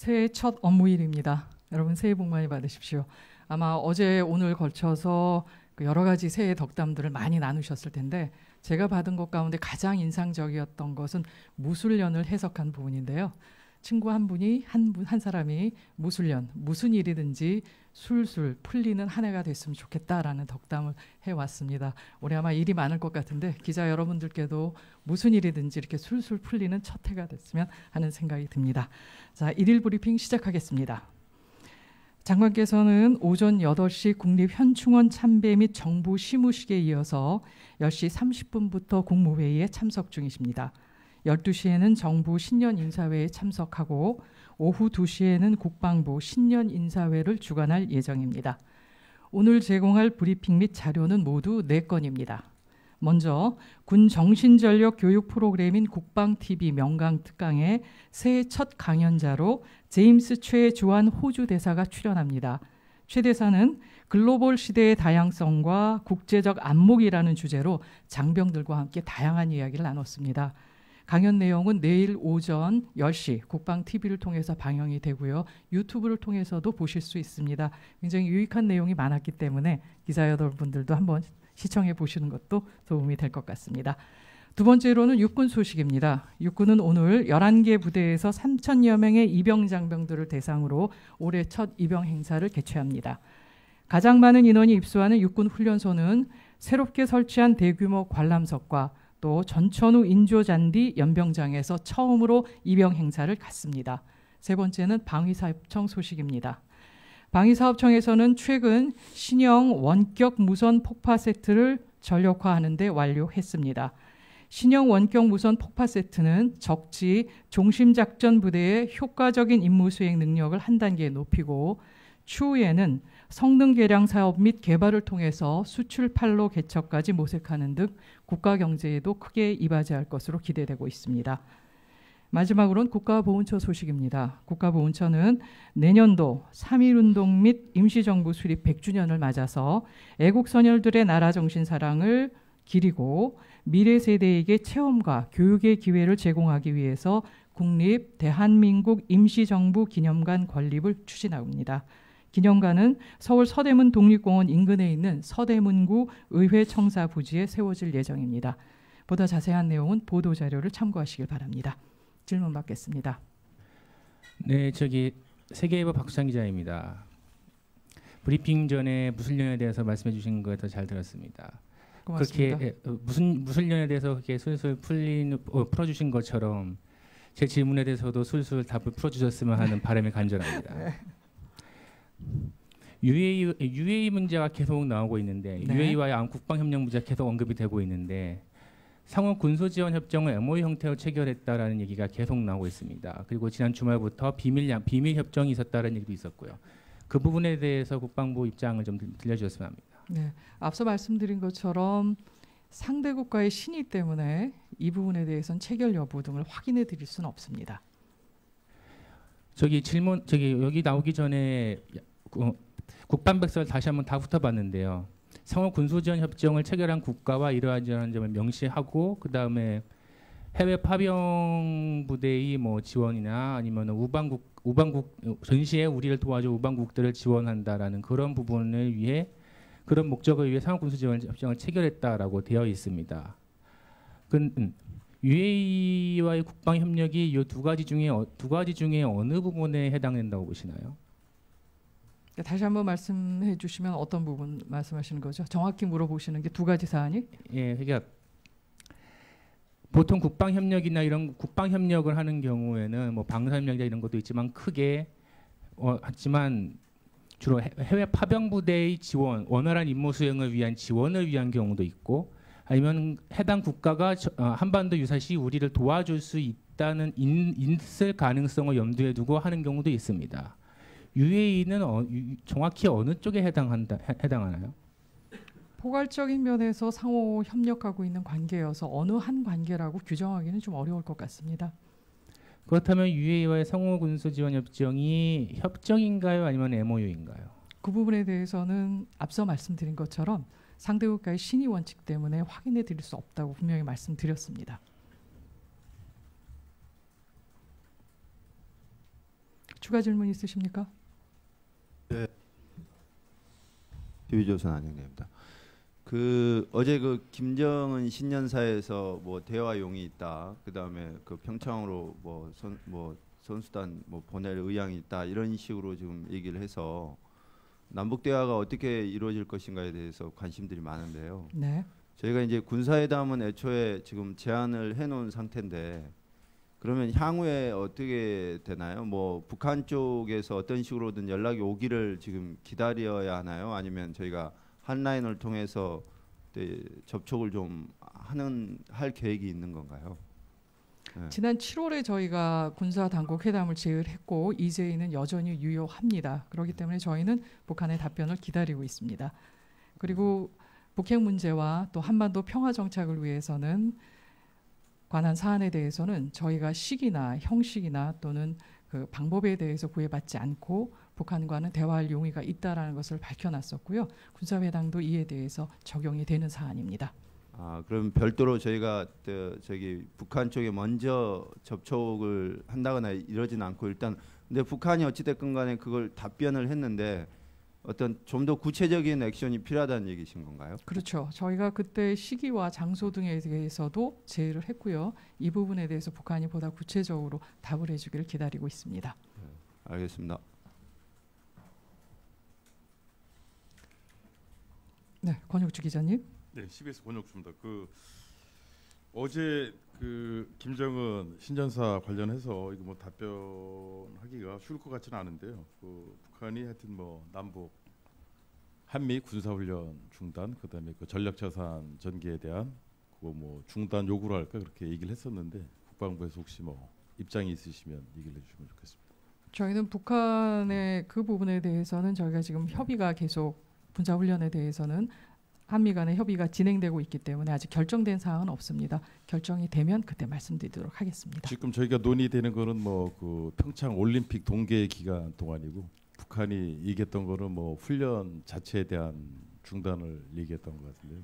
새해 첫 업무일입니다. 여러분 새해 복 많이 받으십시오. 아마 어제 오늘 걸쳐서 그 여러 가지 새해 덕담들을 많이 나누셨을 텐데 제가 받은 것 가운데 가장 인상적이었던 것은 무술년을 해석한 부분인데요. 친구 한 분이 한 사람이 무술년 무슨 일이든지 술술 풀리는 한 해가 됐으면 좋겠다라는 덕담을 해왔습니다. 올해 아마 일이 많을 것 같은데 기자 여러분들께도 무슨 일이든지 이렇게 술술 풀리는 첫 해가 됐으면 하는 생각이 듭니다. 자, 일일 브리핑 시작하겠습니다. 장관께서는 오전 8시 국립현충원 참배 및 정부 시무식에 이어서 10시 30분부터 국무회의에 참석 중이십니다. 12시에는 정부 신년 인사회에 참석하고 오후 2시에는 국방부 신년 인사회를 주관할 예정입니다. 오늘 제공할 브리핑 및 자료는 모두 4건입니다. 먼저 군 정신전력 교육 프로그램인 국방TV 명강특강의 새해 첫 강연자로 제임스 최주환 호주 대사가 출연합니다. 최 대사는 글로벌 시대의 다양성과 국제적 안목이라는 주제로 장병들과 함께 다양한 이야기를 나눴습니다. 강연 내용은 내일 오전 10시 국방TV를 통해서 방영이 되고요. 유튜브를 통해서도 보실 수 있습니다. 굉장히 유익한 내용이 많았기 때문에 기자 여러분들도 한번 시청해 보시는 것도 도움이 될 것 같습니다. 두 번째로는 육군 소식입니다. 육군은 오늘 11개 부대에서 3,000여 명의 입영 장병들을 대상으로 올해 첫 입영 행사를 개최합니다. 가장 많은 인원이 입소하는 육군 훈련소는 새롭게 설치한 대규모 관람석과 또 전천후 인조잔디 연병장에서 처음으로 입영 행사를 갖습니다. 세 번째는 방위사업청 소식입니다. 방위사업청에서는 최근 신형 원격 무선 폭파 세트를 전력화하는 데 완료했습니다. 신형 원격 무선 폭파 세트는 적지 종심작전 부대의 효과적인 임무 수행 능력을 한 단계 높이고 추후에는 성능 개량 사업 및 개발을 통해서 수출판로 개척까지 모색하는 등 국가 경제에도 크게 이바지할 것으로 기대되고 있습니다. 마지막으로는 국가보훈처 소식입니다. 국가보훈처는 내년도 3.1운동 및 임시정부 수립 100주년을 맞아서 애국선열들의 나라 정신 사랑을 기리고 미래 세대에게 체험과 교육의 기회를 제공하기 위해서 국립 대한민국 임시정부 기념관 건립을 추진합니다. 기념관은 서울 서대문 독립공원 인근에 있는 서대문구 의회청사 부지에 세워질 예정입니다. 보다 자세한 내용은 보도자료를 참고하시길 바랍니다. 질문 받겠습니다. 네, 저기 세계일보 박수찬 기자입니다. 브리핑 전에 무술년에 대해서 말씀해 주신 거 더 잘 들었습니다. 고맙습니다. 그렇게 무술년에 대해서 그렇게 술술 풀어주신 것처럼 제 질문에 대해서도 술술 답을 풀어주셨으면 하는 바람이 간절합니다. 네. UAE 문제가 계속 나오고 있는데 네. UAE와의 국방협력 문제가 계속 언급이 되고 있는데 상호 군소지원 협정을 MOU 형태로 체결했다라는 얘기가 계속 나오고 있습니다. 그리고 지난 주말부터 비밀 협정이 있었다는 얘기도 있었고요. 그 부분에 대해서 국방부 입장을 좀 들려주셨으면 합니다. 네, 앞서 말씀드린 것처럼 상대 국가의 신의 때문에 이 부분에 대해서는 체결 여부 등을 확인해 드릴 수는 없습니다. 저기 여기 나오기 전에 국방백서를 다시 한번 다 훑어봤는데요. 상호 군소지원 협정을 체결한 국가와 이러한 점을 명시하고 그 다음에 해외 파병 부대의 뭐 지원이나 아니면 우방국 전시에 우리를 도와줘 우방국들을 지원한다라는 그런 부분을 위해 그런 목적을 위해 상호 군소지원 협정을 체결했다라고 되어 있습니다. UAE와의 국방 협력이 이 두 가지 중에 어느 부분에 해당된다고 보시나요? 다시 한번 말씀해 주시면 어떤 부분 말씀하시는 거죠? 정확히 물어보시는 게 두 가지 사안이? 예, 그러니까 보통 국방 협력이나 이런 국방 협력을 하는 경우에는 뭐 방사 협력이나 이런 것도 있지만 크게 하지만 주로 해외 파병 부대의 지원, 원활한 임무 수행을 위한 지원을 위한 경우도 있고 아니면 해당 국가가 한반도 유사시 우리를 도와줄 수 있을 가능성을 염두에 두고 하는 경우도 있습니다. UAE는 정확히 어느 쪽에 해당하나요? 포괄적인 면에서 상호 협력하고 있는 관계여서 어느 한 관계라고 규정하기는 좀 어려울 것 같습니다. 그렇다면 UAE와의 상호 군수 지원 협정이 협정인가요, 아니면 MOU인가요? 그 부분에 대해서는 앞서 말씀드린 것처럼 상대 국가의 신의 원칙 때문에 확인해 드릴 수 없다고 분명히 말씀드렸습니다. 추가 질문 있으십니까? TV조선 안영래입니다. 어제 김정은 신년사에서 뭐 대화용이 있다. 그다음에 평창으로 선수단 보낼 의향이 있다. 이런 식으로 지금 얘기를 해서 남북 대화가 어떻게 이루어질 것인가에 대해서 관심들이 많은데요. 네. 저희가 이제 군사회담은 애초에 지금 제안을 해놓은 상태인데 그러면 향후에 어떻게 되나요? 뭐 북한 쪽에서 어떤 식으로든 연락이 오기를 지금 기다려야 하나요? 아니면 저희가 한라인을 통해서 접촉을 좀 할 계획이 있는 건가요? 네. 지난 7월에 저희가 군사 당국 회담을 제의했고 이제는 여전히 유효합니다. 그렇기 때문에 저희는 북한의 답변을 기다리고 있습니다. 그리고 북핵 문제와 또 한반도 평화 정착을 위해서는 관한 사안에 대해서는 저희가 시기나 형식이나 또는 그 방법에 대해서 구애받지 않고 북한과는 대화할 용의가 있다라는 것을 밝혀놨었고요. 군사회담도 이에 대해서 적용이 되는 사안입니다. 그럼 별도로 저희가 북한 쪽에 먼저 접촉을 한다거나 이러진 않고 일단 근데 북한이 어찌됐건 간에 그걸 답변을 했는데 어떤 좀 더 구체적인 액션이 필요하다는 얘기신 건가요? 그렇죠. 저희가 그때 시기와 장소 등에 대해서도 제의를 했고요. 이 부분에 대해서 북한이 보다 구체적으로 답을 해주기를 기다리고 있습니다. 네, 알겠습니다. 네, 권혁주 기자님. 네, CBS 권혁주입니다. 어제 김정은 신년사 관련해서 이거 답변하기가 쉬울 것 같지는 않은데요. 북한이 하여튼 남북 한미 군사훈련 중단, 그다음에 전략자산 전개에 대한 중단 요구를 할까 그렇게 얘기를 했었는데 국방부에서 혹시 입장이 있으시면 얘기를 해주시면 좋겠습니다. 저희는 북한의 그 부분에 대해서는 저희가 지금 협의가 계속 군사훈련에 대해서는 한미 간의 협의가 진행되고 있기 때문에 아직 결정된 사항은 없습니다. 결정이 되면 그때 말씀드리도록 하겠습니다. 지금 저희가 논의되는 거는 평창 올림픽 동계 기간 동안이고 북한이 얘기했던 거는 훈련 자체에 대한 중단을 얘기했던 것 같은데요.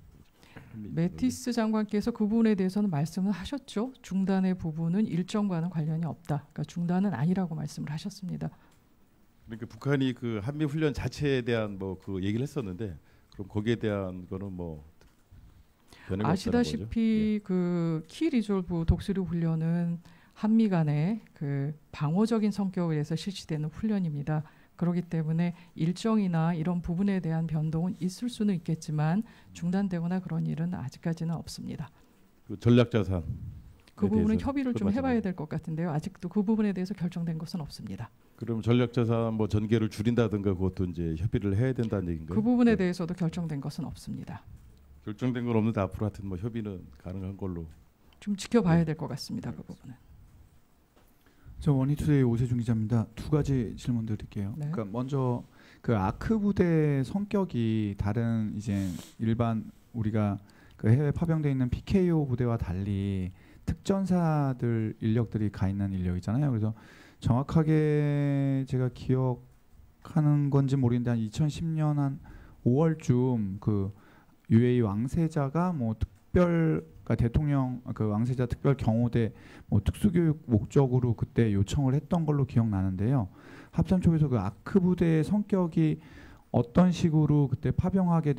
매티스 장관께서 그 부분에 대해서는 말씀을 하셨죠. 중단의 부분은 일정과는 관련이 없다. 그러니까 중단은 아니라고 말씀을 하셨습니다. 그러니까 북한이 한미 훈련 자체에 대한 얘기를 했었는데 그럼 거기에 대한 거는 변화가 아시다시피 키 리졸브 독수리 훈련은 한미 간의 방어적인 성격에 의해서 실시되는 훈련입니다. 그렇기 때문에 일정이나 이런 부분에 대한 변동은 있을 수는 있겠지만 중단되거나 그런 일은 아직까지는 없습니다. 전략자산 그 부분은 협의를 좀 해봐야 될 것 같은데요. 아직도 그 부분에 대해서 결정된 것은 없습니다. 그럼 전략자산 전개를 줄인다든가 그것도 이제 협의를 해야 된다는 얘기인가요? 그 부분에 대해서도 결정된 것은 없습니다. 결정된 건 없는데 앞으로 하여튼 협의는 가능한 걸로 좀 지켜봐야 될 것 같습니다. 그 부분은. 저 원희투데이 오세준 기자입니다. 두 가지 질문 드릴게요. 네. 그러니까 먼저 아크 부대 성격이 다른 이제 일반 우리가 해외 파병돼 있는 PKO 부대와 달리 특전사들 인력들이 가 있는 인력이잖아요. 그래서 정확하게 제가 기억하는 건지 모르겠는데 한 2010년 한 5월쯤 UAE 왕세자가 그러니까 대통령 왕세자 특별 경호대 특수교육 목적으로 그때 요청을 했던 걸로 기억나는데요. 합참초에서 아크 부대의 성격이 어떤 식으로 그때 파병하게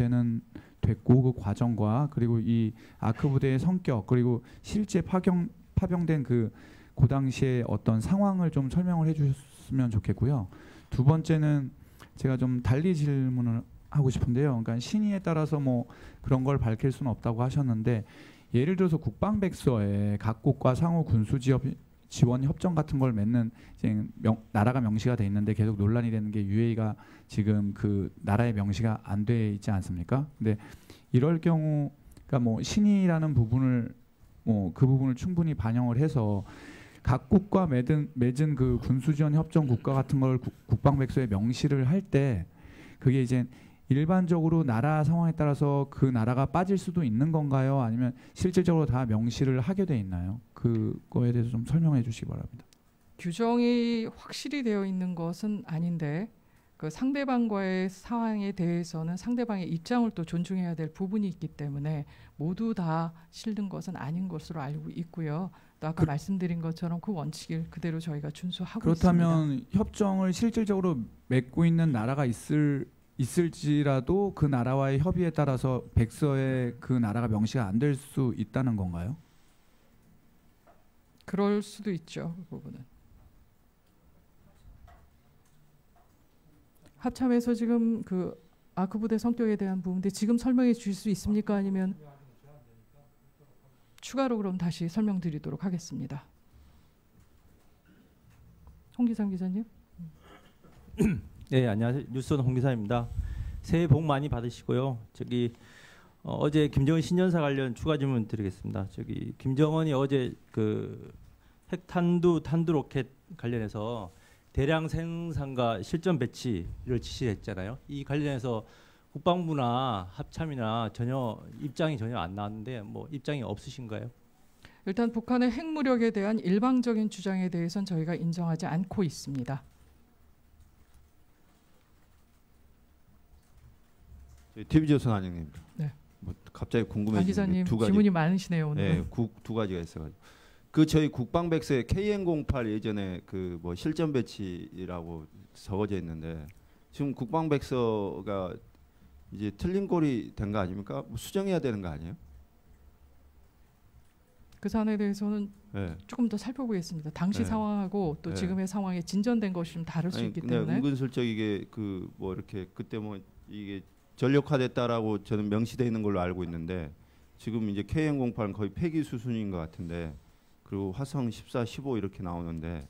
됐고 그 과정과 그리고 이 아크 부대의 성격 그리고 실제 파병된 그 당시에 어떤 상황을 좀 설명을 해주셨으면 좋겠고요. 두 번째는 제가 좀 달리 질문을 하고 싶은데요. 그러니까 신의에 따라서 그런 걸 밝힐 수는 없다고 하셨는데 예를 들어서 국방백서에 각국과 상호 군수 지원 협정 같은 걸 맺는 이제 나라가 명시가 돼 있는데 계속 논란이 되는 게 UAE가 지금 그 나라의 명시가 안 돼 있지 않습니까? 근데 이럴 경우 그러니까 신의라는 부분을 그 부분을 충분히 반영을 해서 각국과 맺은 그 군수지원 협정 국가 같은 걸 국방백서에 명시를 할 때 그게 이제 일반적으로 나라 상황에 따라서 그 나라가 빠질 수도 있는 건가요? 아니면 실질적으로 다 명시를 하게 돼 있나요? 그거에 대해서 좀 설명해 주시기 바랍니다. 규정이 확실히 되어 있는 것은 아닌데 그 상대방과의 상황에 대해서는 상대방의 입장을 또 존중해야 될 부분이 있기 때문에 모두 다 싫은 것은 아닌 것으로 알고 있고요. 또 아까 말씀드린 것처럼 그 원칙을 그대로 저희가 준수하고 있습니다. 그렇다면 협정을 실질적으로 맺고 있는 나라가 있을지라도 그 나라와의 협의에 따라서 백서에 그 나라가 명시가 안 될 수 있다는 건가요? 그럴 수도 있죠. 그 부분은. 합참에서 지금 그 아크 부대 성격에 대한 부분인데 지금 설명해 주실 수 있습니까? 아니면 추가로 그럼 다시 설명드리도록 하겠습니다. 홍기상 기자님. 네, 안녕하세요. 뉴스원 홍기상입니다. 새해 복 많이 받으시고요. 어제 김정은 신년사 관련 추가 질문 드리겠습니다. 김정은이 어제 그 핵탄두 탄두로켓 관련해서 대량 생산과 실전 배치를 지시했잖아요. 이 관련해서 국방부나 합참이나 입장이 전혀 안 나왔는데 뭐 입장이 없으신가요? 일단 북한의 핵무력에 대한 일방적인 주장에 대해서는 저희가 인정하지 않고 있습니다. TV조선 안영입니다. 네. 뭐 갑자기 안 궁금해지는 기자님 두 가지. 질문이 많으시네요 오늘. 네, 두 가지가 있어가지고 그 저희 국방백서에 KN-08 예전에 그 뭐 실전 배치라고 적어져 있는데 지금 국방백서가 이제 틀린 꼴이 된 거 아닙니까? 뭐 수정해야 되는 거 아니에요? 그 사안에 대해서는 네. 조금 더 살펴보겠습니다. 당시 네. 상황하고 또 네. 지금의 상황에 진전된 것이 좀 다를 수 있기 때문에. 은근슬쩍 이게 그 뭐 이렇게 그때 뭐 이게 전력화됐다라고 저는 명시돼 있는 걸로 알고 있는데 지금 이제 KN-08은 거의 폐기 수준인 것 같은데 그리고 화성 14, 15 이렇게 나오는데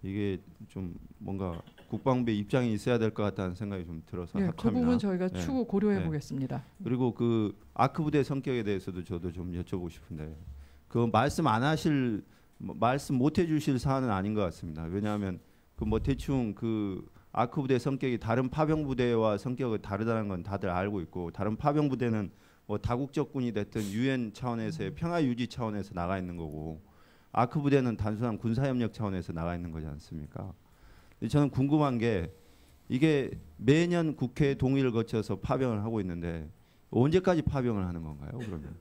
이게 좀 뭔가 국방부의 입장이 있어야 될 것 같다는 생각이 좀 들어서 네, 그 합참이나. 부분 저희가 네. 추후 고려해 네. 보겠습니다. 그리고 그 아크 부대 성격에 대해서도 저도 좀 여쭤보고 싶은데 그 말씀 못 해주실 사안은 아닌 것 같습니다. 왜냐하면 그 뭐 대충 그 아크 부대 성격이 다른 파병 부대와 성격이 다르다는 건 다들 알고 있고 다른 파병 부대는 뭐 다국적군이 됐든 유엔 차원에서의 평화 유지 차원에서 나가 있는 거고 아크 부대는 단순한 군사협력 차원에서 나가 있는 거지 않습니까? 근데 저는 궁금한 게 이게 매년 국회 동의를 거쳐서 파병을 하고 있는데 언제까지 파병을 하는 건가요? 그러면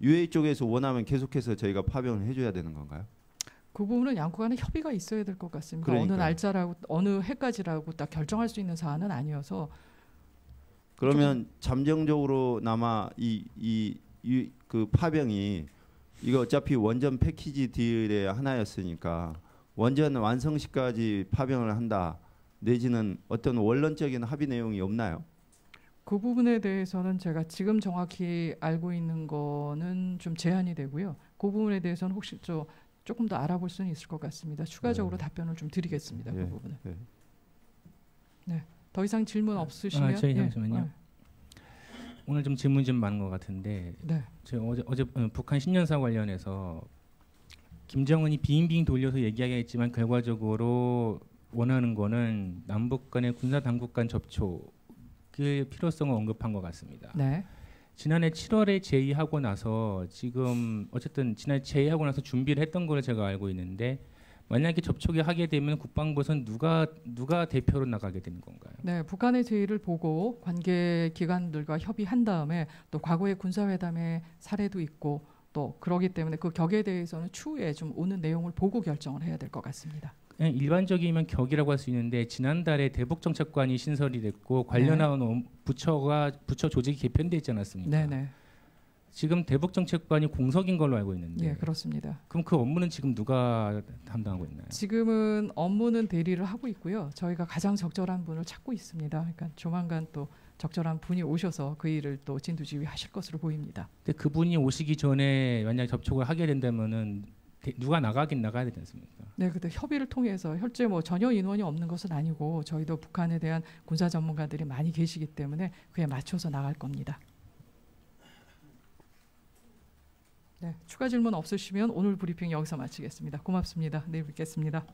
UA 쪽에서 원하면 계속해서 저희가 파병을 해줘야 되는 건가요? 그 부분은 양국 간에 협의가 있어야 될 것 같습니다. 그러니까요. 어느 날짜라고 어느 해까지라고 딱 결정할 수 있는 사안은 아니어서. 그러면 잠정적으로나마 그 파병이 이거 어차피 원전 패키지 딜의 하나였으니까 원전 완성 시까지 파병을 한다 내지는 어떤 원론적인 합의 내용이 없나요? 그 부분에 대해서는 제가 지금 정확히 알고 있는 거는 좀 제한이 되고요. 그 부분에 대해서는 혹시 조금 더 알아볼 수는 있을 것 같습니다. 추가적으로 답변을 좀 드리겠습니다. 그 부분은. 네. 더 이상 질문 없으시면. 저희 잠시만요. 오늘 좀 질문이 좀 많은 것 같은데 네. 제가 어제 북한 신년사 관련해서 김정은이 빙빙 돌려서 얘기하겠지만 결과적으로 원하는 거는 남북 간의 군사 당국 간 접촉의 필요성을 언급한 것 같습니다. 네. 지난해 7월에 제의하고 나서 지금 어쨌든 지난해 제의하고 나서 준비를 했던 걸로 제가 알고 있는데 만약에 접촉이 하게 되면 국방부에서는 누가 대표로 나가게 되는 건가요? 네, 북한의 제의를 보고 관계 기관들과 협의한 다음에 또 과거의 군사회담의 사례도 있고 또 그러기 때문에 그 격에 대해서는 추후에 좀 오는 내용을 보고 결정을 해야 될 것 같습니다. 일반적이면 격이라고 할 수 있는데 지난달에 대북정책관이 신설이 됐고 관련한 부처 조직이 개편돼 있지 않았습니까? 네네. 지금 대북정책관이 공석인 걸로 알고 있는데. 예, 그렇습니다. 그럼 그 업무는 지금 누가 담당하고 있나요? 지금은 업무는 대리를 하고 있고요. 저희가 가장 적절한 분을 찾고 있습니다. 그러니까 조만간 또 적절한 분이 오셔서 그 일을 또 진두지휘하실 것으로 보입니다. 근데 그분이 오시기 전에 만약 접촉을 하게 된다면은 누가 나가긴 나가야 되지 않습니까? 네, 근데 협의를 통해서 현재 뭐 전혀 인원이 없는 것은 아니고 저희도 북한에 대한 군사 전문가들이 많이 계시기 때문에 그에 맞춰서 나갈 겁니다. 네, 추가 질문 없으시면 오늘 브리핑 여기서 마치겠습니다. 고맙습니다. 내일 뵙겠습니다.